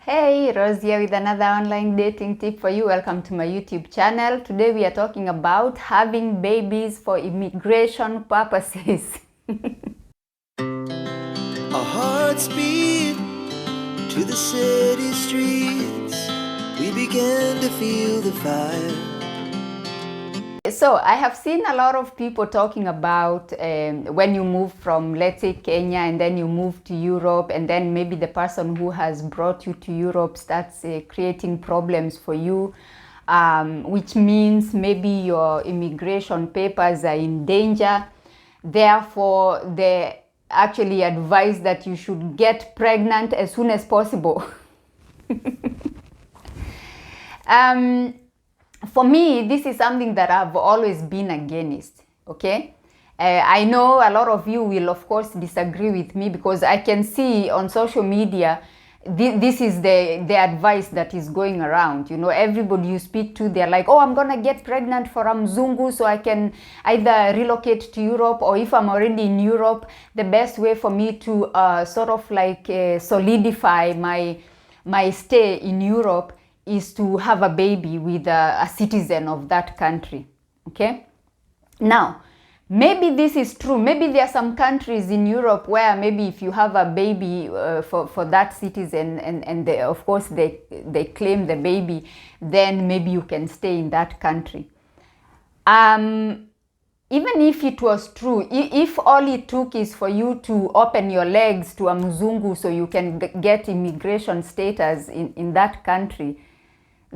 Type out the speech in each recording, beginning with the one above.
Hey, Rose here with another online dating tip for you. Welcome to my YouTube channel. Today we are talking about having babies for immigration purposes. Our hearts beat to the city streets. We began to feel the fire. So I have seen a lot of people talking about when you move from, let's say, Kenya, and then you move to Europe, and then maybe the person who has brought you to Europe starts creating problems for you, which means maybe your immigration papers are in danger. Therefore, they actually advise that you should get pregnant as soon as possible. For me, this is something that I've always been against, okay? I know a lot of you will, of course, disagree with me because I can see on social media, this is the advice that is going around. You know, everybody you speak to, they're like, oh, I'm going to get pregnant for a mzungu so I can either relocate to Europe, or if I'm already in Europe, the best way for me to sort of like solidify my stay in Europe is to have a baby with a citizen of that country, okay? Now, maybe this is true. Maybe there are some countries in Europe where maybe if you have a baby for that citizen and they, of course they claim the baby, then maybe you can stay in that country. Even if it was true, if all it took is for you to open your legs to a mzungu so you can get immigration status in that country,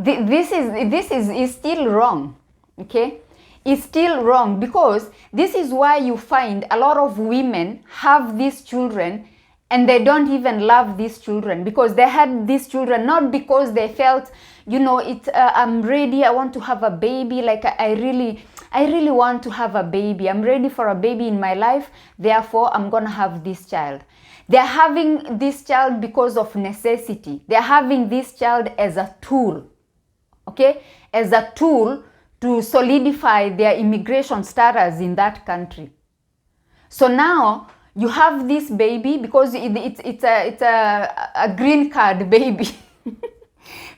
this is still wrong, okay? It's still wrong, because this is why you find a lot of women have these children and they don't even love these children, because they had these children not because they felt, you know, I'm ready, I want to have a baby, like I really want to have a baby, I'm ready for a baby in my life, therefore I'm gonna have this child. They're having this child because of necessity. They're having this child as a tool, okay, as a tool to solidify their immigration status in that country. So now you have this baby because it's a green card baby.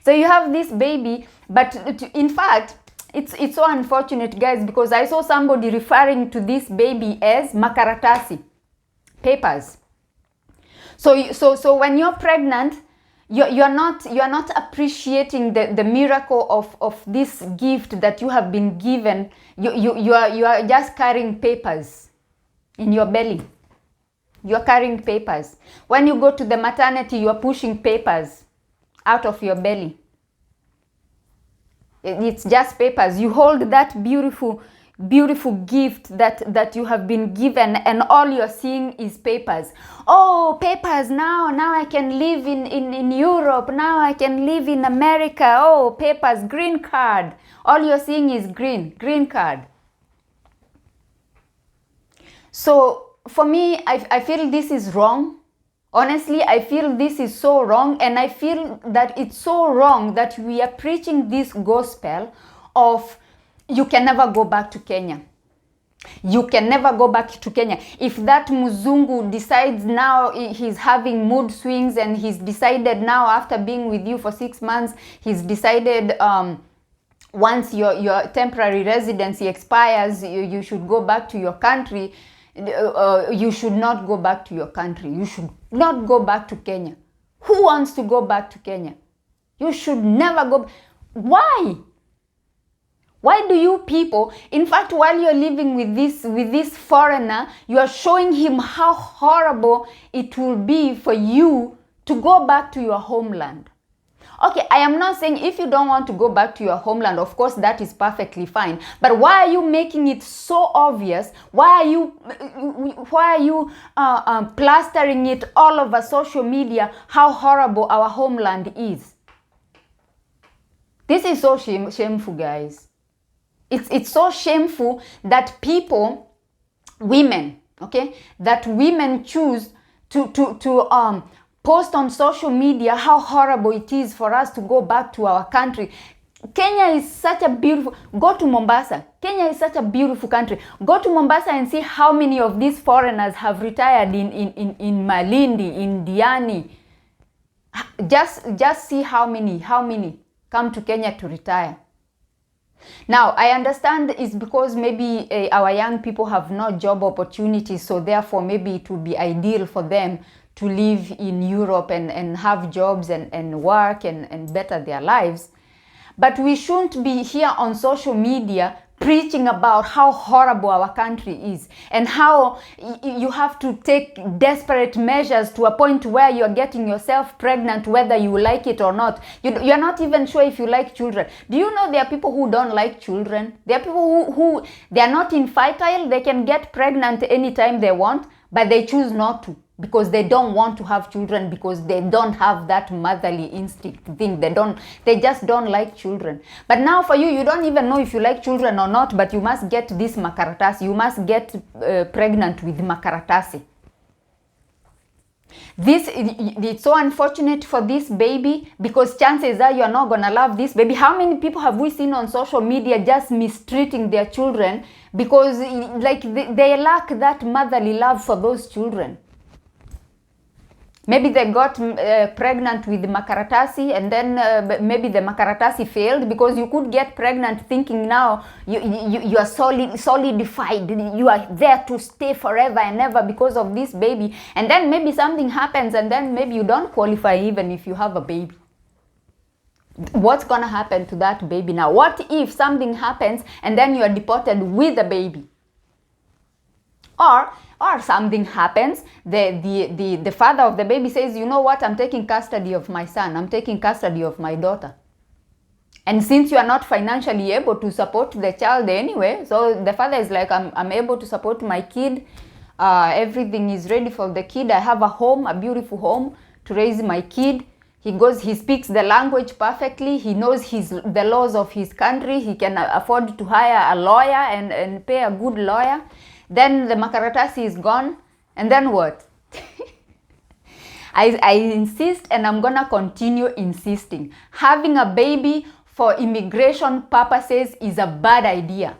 So you have this baby, but in fact, it's so unfortunate, guys, because I saw somebody referring to this baby as makaratasi, papers. So when you're pregnant, you're not appreciating the miracle of this gift that you have been given. You are just carrying papers in your belly. You are carrying papers. When you go to the maternity, you are pushing papers out of your belly. It's just papers. You hold that beautiful gift that you have been given, and all you're seeing is papers. Oh, papers, now I can live in Europe, now I can live in America. Oh, papers, green card. All you're seeing is green card. So for me, I feel this is wrong. Honestly, I feel this is so wrong, and I feel that it's so wrong that we are preaching this gospel of you can never go back to Kenya. You can never go back to Kenya. If that mzungu decides now he's having mood swings, and he's decided now after being with you for 6 months, he's decided once your temporary residency expires, you should go back to your country, you should not go back to your country. You should not go back to Kenya. Who wants to go back to Kenya? You should never go. Why? Why do you people, in fact, while you're living with this foreigner, you are showing him how horrible it will be for you to go back to your homeland? Okay, I am not saying if you don't want to go back to your homeland, of course, that is perfectly fine. But why are you making it so obvious? Why are you plastering it all over social media how horrible our homeland is? This is so shameful, guys. It's so shameful that people, women, okay, that women choose to post on social media how horrible it is for us to go back to our country. Kenya is such a beautiful, go to Mombasa. Kenya is such a beautiful country. Go to Mombasa and see how many of these foreigners have retired in Malindi, in Diani. Just see how many come to Kenya to retire. Now, I understand it's because maybe our young people have no job opportunities, so therefore maybe it would be ideal for them to live in Europe and have jobs and work and better their lives. But we shouldn't be here on social media preaching about how horrible our country is and how you have to take desperate measures to a point where you're getting yourself pregnant whether you like it or not. You're not even sure if you like children. Do you know there are people who don't like children? There are people who they are not infertile. They can get pregnant anytime they want, but they choose not to because they don't want to have children, because they don't have that motherly instinct thing. They just don't like children. But now for you, you don't even know if you like children or not, but you must get this makaratasi. You must get pregnant with makaratasi. It's so unfortunate for this baby, because chances are you're not gonna love this baby. How many people have we seen on social media just mistreating their children because like they lack that motherly love for those children? Maybe they got pregnant with the makaratasi, and then maybe the makaratasi failed, because you could get pregnant thinking now you are solidified, you are there to stay forever and ever because of this baby, and then maybe something happens and then maybe you don't qualify even if you have a baby. What's gonna happen to that baby now? What if something happens and then you are deported with a baby? Or something happens, the father of the baby says, you know what, I'm taking custody of my son, I'm taking custody of my daughter. And since you are not financially able to support the child anyway, so the father is like, I'm able to support my kid, everything is ready for the kid, I have a home, a beautiful home to raise my kid. He speaks the language perfectly, he knows the laws of his country, he can afford to hire a lawyer and pay a good lawyer. Then the makaratasi is gone, and then what? I insist, and I'm gonna continue insisting. Having a baby for immigration purposes is a bad idea.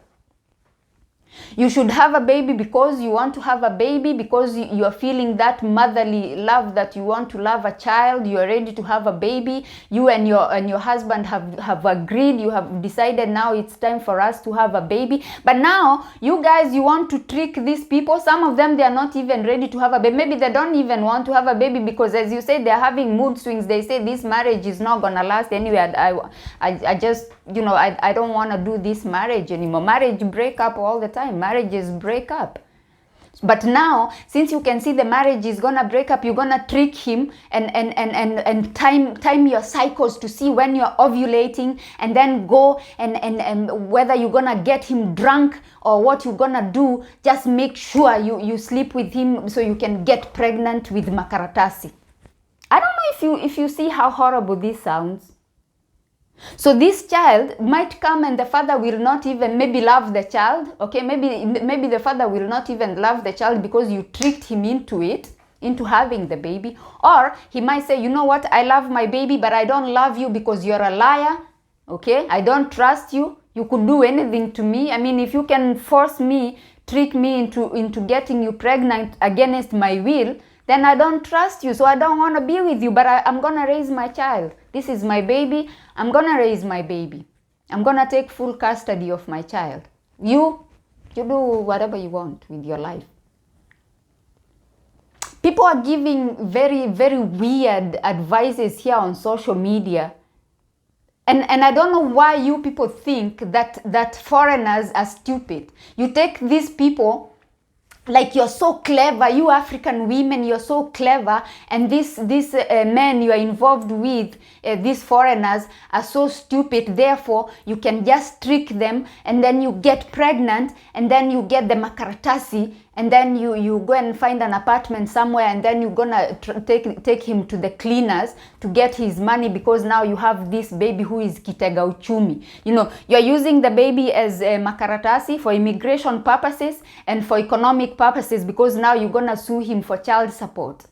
You should have a baby because you want to have a baby, because you are feeling that motherly love, that you want to love a child, you are ready to have a baby, you and your husband have agreed, you have decided now it's time for us to have a baby. But now you guys, you want to trick these people. Some of them, they are not even ready to have a baby. Maybe they don't even want to have a baby because, as you say, they're having mood swings. They say this marriage is not gonna last anyway. I just, I don't want to do this marriage anymore. Marriage break up all the time. Marriages break up. But now, since you can see the marriage is gonna break up, you're gonna trick him and time your cycles to see when you're ovulating, and then go and whether you're gonna get him drunk or what you're gonna do. Just make sure you sleep with him so you can get pregnant with makaratasi. I don't know if you see how horrible this sounds. So this child might come and the father will not even maybe love the child. Okay, maybe the father will not even love the child because you tricked him into having the baby. Or he might say, you know what, I love my baby, but I don't love you because you're a liar. Okay, I don't trust you. You could do anything to me. I mean, if you can force me, trick me into getting you pregnant against my will, then I don't trust you, so I don't want to be with you, but I'm going to raise my child. This is my baby. I'm going to raise my baby. I'm going to take full custody of my child. You do whatever you want with your life. People are giving very, very weird advices here on social media. And I don't know why you people think that foreigners are stupid. You take these people like you're so clever, you African women, you're so clever, and these men you are involved with, these foreigners, are so stupid, therefore you can just trick them, and then you get pregnant, and then you get the makaratasi, and then you go and find an apartment somewhere, and then you're gonna take him to the cleaners to get his money, because now you have this baby who is kitega uchumi. You're using the baby as a makaratasi for immigration purposes and for economic purposes, because now you're gonna sue him for child support.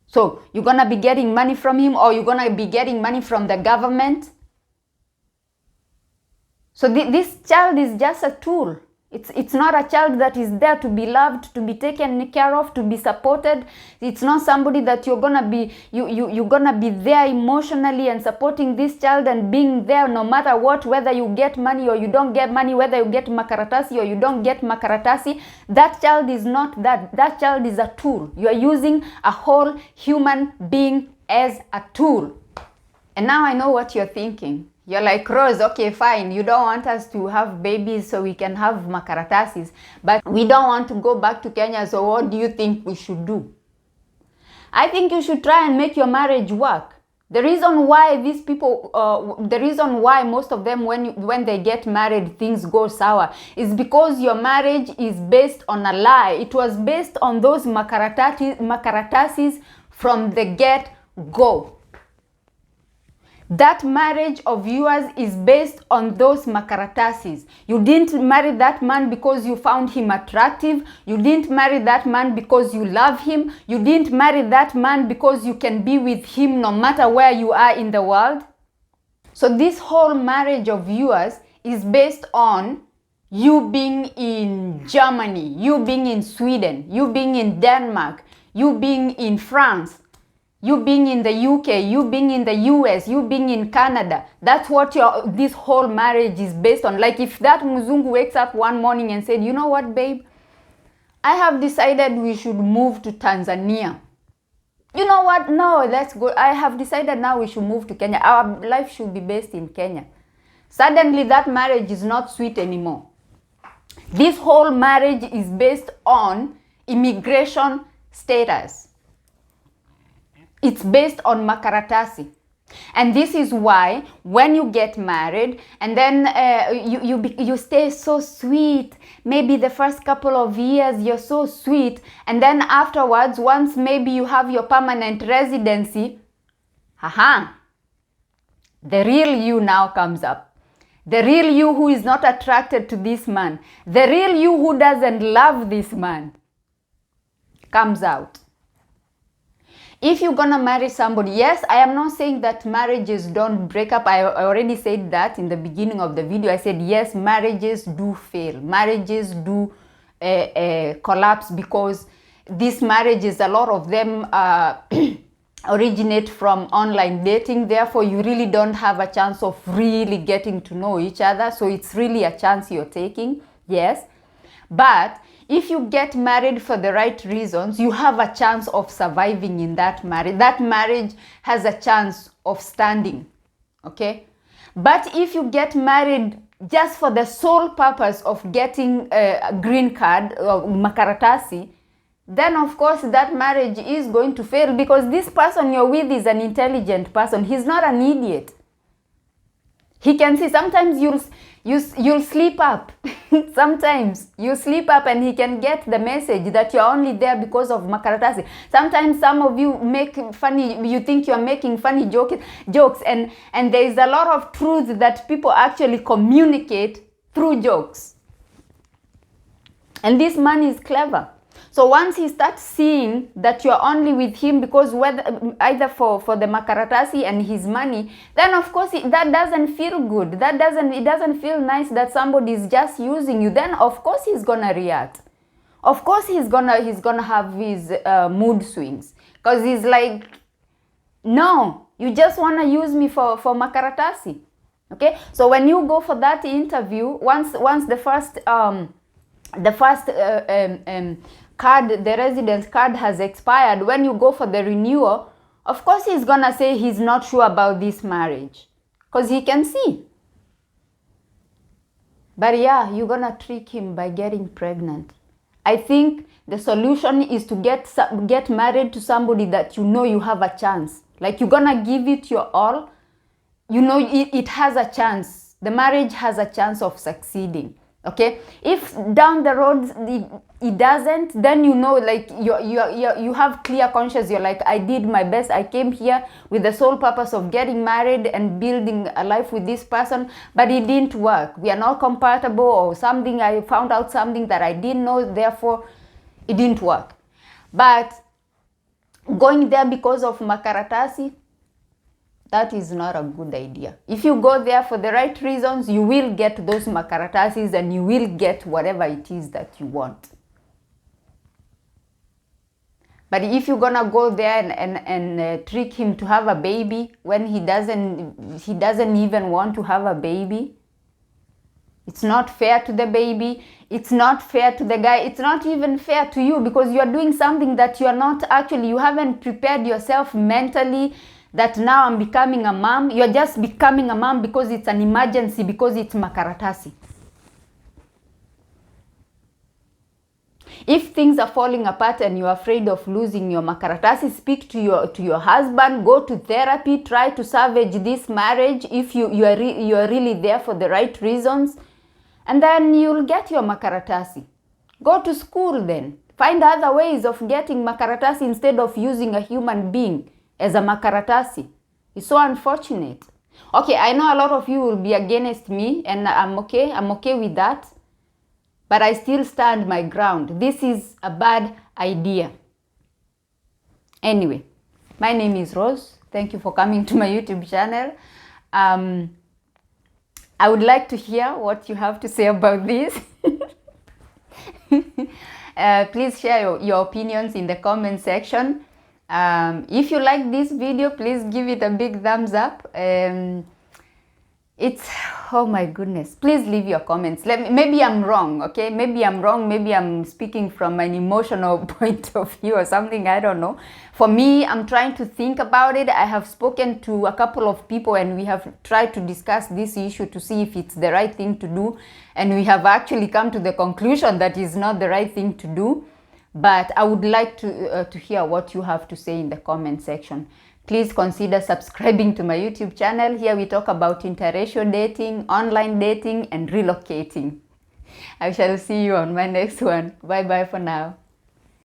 So you're gonna be getting money from him, or you're gonna be getting money from the government. So this child is just a tool. It's not a child that is there to be loved, to be taken care of, to be supported. It's not somebody that you're gonna be you're gonna be there emotionally and supporting this child and being there no matter what, whether you get money or you don't get money, whether you get makaratasi or you don't get makaratasi. That child is not that. That child is a tool. You are using a whole human being as a tool. And now I know what you're thinking. You're like, Rose, okay, fine. You don't want us to have babies so we can have makaratasis, but we don't want to go back to Kenya, so what do you think we should do? I think you should try and make your marriage work. The reason why these people, the reason why most of them, when they get married, things go sour, is because your marriage is based on a lie. It was based on those makaratasis from the get-go. That marriage of yours is based on those makaratasis. You didn't marry that man because you found him attractive. You didn't marry that man because you love him. You didn't marry that man because you can be with him no matter where you are in the world. So this whole marriage of yours is based on you being in Germany, you being in Sweden, you being in Denmark, you being in France, you being in the UK, you being in the US, you being in Canada. That's what this whole marriage is based on. Like if that Muzungu wakes up one morning and said, you know what, babe? I have decided we should move to Tanzania. You know what? No, let's go. I have decided now we should move to Kenya. Our life should be based in Kenya. Suddenly that marriage is not sweet anymore. This whole marriage is based on immigration status. It's based on makaratasi. And this is why when you get married and then you stay so sweet, maybe the first couple of years you're so sweet, and then afterwards, once maybe you have your permanent residency, the real you now comes up. The real you who is not attracted to this man, the real you who doesn't love this man comes out. If you're gonna marry somebody, yes, I am not saying that marriages don't break up. I already said that in the beginning of the video. I said, yes, marriages do fail. Marriages do collapse because these marriages, a lot of them originate from online dating. Therefore, you really don't have a chance of really getting to know each other. So it's really a chance you're taking, yes. But if you get married for the right reasons, you have a chance of surviving in that marriage. That marriage has a chance of standing, okay? But if you get married just for the sole purpose of getting a green card or makaratasi, then of course that marriage is going to fail because this person you're with is an intelligent person. He's not an idiot. He can see. Sometimes you'll sleep up. Sometimes you sleep up and he can get the message that you're only there because of makaratasi. Sometimes some of you make funny, you think you're making funny jokes and there is a lot of truth that people actually communicate through jokes. And this man is clever. So once he starts seeing that you're only with him because either for the makaratasi and his money, then of course that doesn't feel good. It doesn't feel nice that somebody is just using you. Then of course he's gonna react. Of course he's gonna have his mood swings because he's like, no, you just wanna use me for makaratasi. Okay, so when you go for that interview, once the first card, the residence card has expired, when you go for the renewal, of course he's gonna say he's not sure about this marriage because he can see. But yeah, you're gonna trick him by getting pregnant. I think the solution is to get married to somebody that you know you have a chance. Like you're gonna give it your all. You know it has a chance. The marriage has a chance of succeeding. Okay, if down the road it doesn't, then you know, like you have clear conscience. You're like, I did my best. I came here with the sole purpose of getting married and building a life with this person, but it didn't work. We are not compatible or something. I found out something that I didn't know, therefore it didn't work. But going there because of makaratasi, That is not a good idea. If you go there for the right reasons, you will get those makaratasis and you will get whatever it is that you want. But if you're gonna go there and trick him to have a baby when he doesn't even want to have a baby, it's not fair to the baby, it's not fair to the guy, it's not even fair to you, because you are doing something that you are not actually, you haven't prepared yourself mentally that now I'm becoming a mom. You're just becoming a mom because it's an emergency, because it's makaratasi. If things are falling apart and you're afraid of losing your makaratasi, speak to your husband, go to therapy, try to salvage this marriage if you are really there for the right reasons, and then you'll get your makaratasi. Go to school then. Find other ways of getting makaratasi instead of using a human being as a makaratasi. It's so unfortunate. Okay, I know a lot of you will be against me, and I'm okay with that. But I still stand my ground. This is a bad idea. Anyway, my name is Rose. Thank you for coming to my YouTube channel. I would like to hear what you have to say about this. Please share your opinions in the comment section. If you like this video, please give it a big thumbs up. Oh my goodness, please leave your comments. Maybe I'm wrong, okay? Maybe I'm wrong, maybe I'm speaking from an emotional point of view or something, I don't know. For me, I'm trying to think about it. I have spoken to a couple of people and we have tried to discuss this issue to see if it's the right thing to do. And we have actually come to the conclusion that it's not the right thing to do. But I would like to hear what you have to say in the comment section. Please consider subscribing to my YouTube channel. Here we talk about interracial dating, online dating, and relocating. I shall see you on my next one. Bye bye for now.